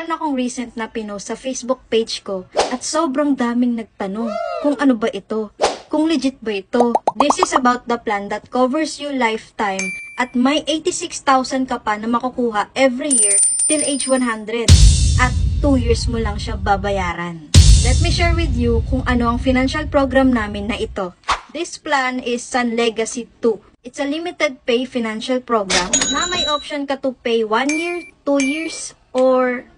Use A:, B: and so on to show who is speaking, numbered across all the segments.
A: Meron akong recent na pinost sa Facebook page ko at sobrang daming nagtanong kung ano ba ito, kung legit ba ito. This is about the plan that covers you lifetime at may 86,000 ka pa na makukuha every year till age 100 at 2 years mo lang siya babayaran. Let me share with you kung ano ang financial program namin na ito. This plan is Sun Legacy 2. It's a limited pay financial program na may option ka to pay 1 year, 2 years, or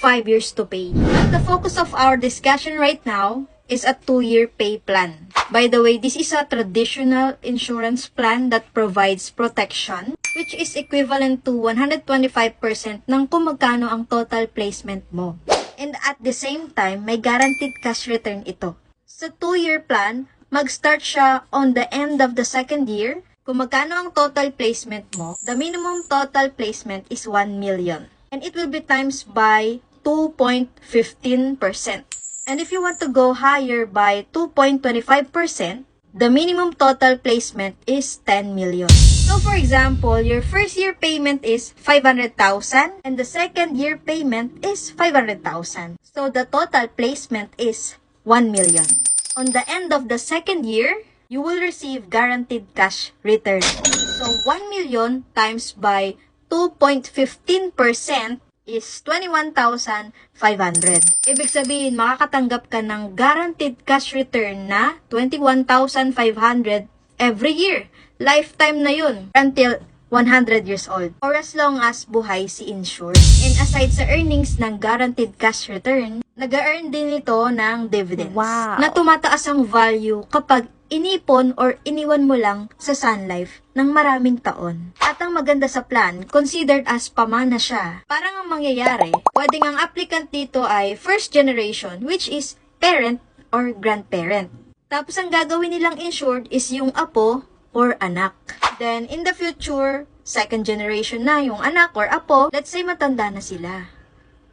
A: 5 years to pay. But the focus of our discussion right now is a 2-year pay plan. By the way, this is a traditional insurance plan that provides protection, which is equivalent to 125% ng kung magkano ang total placement mo. And at the same time, may guaranteed cash return ito. Sa 2-year plan, mag-start siya on the end of the second year. Kung magkano ang total placement mo, the minimum total placement is 1 million. And it will be times by 2.15%. And if you want to go higher by 2.25%, the minimum total placement is 10 million. So for example, your first year payment is 500,000 and the second year payment is 500,000. So the total placement is 1 million. On the end of the second year, you will receive guaranteed cash return. So 1 million times by 2.15% is 21,500. Ibig sabihin, makakatanggap ka ng guaranteed cash return na 21,500 every year. Lifetime na yun until 100 years old or as long as buhay si insured. And aside sa earnings ng guaranteed cash return, nag-earn din ito ng dividends.
B: Wow.
A: Na tumataas ang value kapag inipon or iniwan mo lang sa Sun Life ng maraming taon. At ang maganda sa plan, considered as pamana siya. Parang ang mangyayari, pwedeng ang applicant dito ay first generation, which is parent or grandparent. Tapos ang gagawin nilang insured is yung apo or anak. Then in the future, second generation na yung anak or apo, let's say matanda na sila.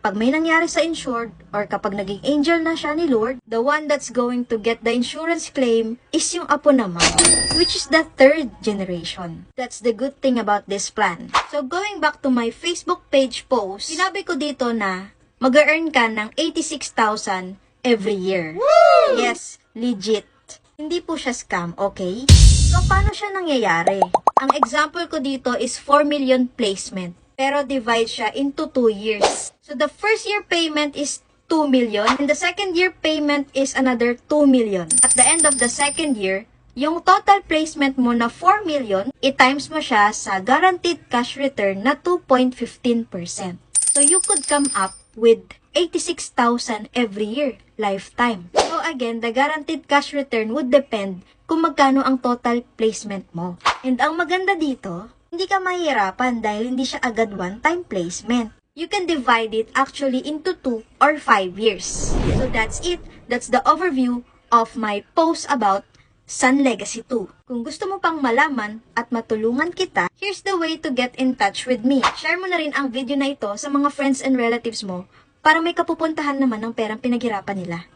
A: Pag may nangyari sa insured, or kapag naging angel na siya ni Lord, the one that's going to get the insurance claim is yung apo naman, which is the third generation. That's the good thing about this plan. So going back to my Facebook page post, sinabi ko dito na mag-earn ka ng 86,000 every year. Woo! Yes, legit. Hindi po siya scam, okay? So paano siya nangyayari? Ang example ko dito is 4 million placement. Pero divide siya into 2 years. So the first year payment is 2 million and the second year payment is another 2 million. At the end of the second year, yung total placement mo na 4 million, i-times mo siya sa guaranteed cash return na 2.15%. So you could come up with 86,000 every year, lifetime. So again, the guaranteed cash return would depend kung magkano ang total placement mo. And ang maganda dito, hindi ka mahihirapan dahil hindi siya agad one-time placement. You can divide it actually into 2 or 5 years. So that's it. That's the overview of my post about Sun Legacy 2. Kung gusto mo pang malaman at matulungan kita, here's the way to get in touch with me. Share mo na rin ang video na ito sa mga friends and relatives mo para may kapupuntahan naman ng perang pinaghirapan nila.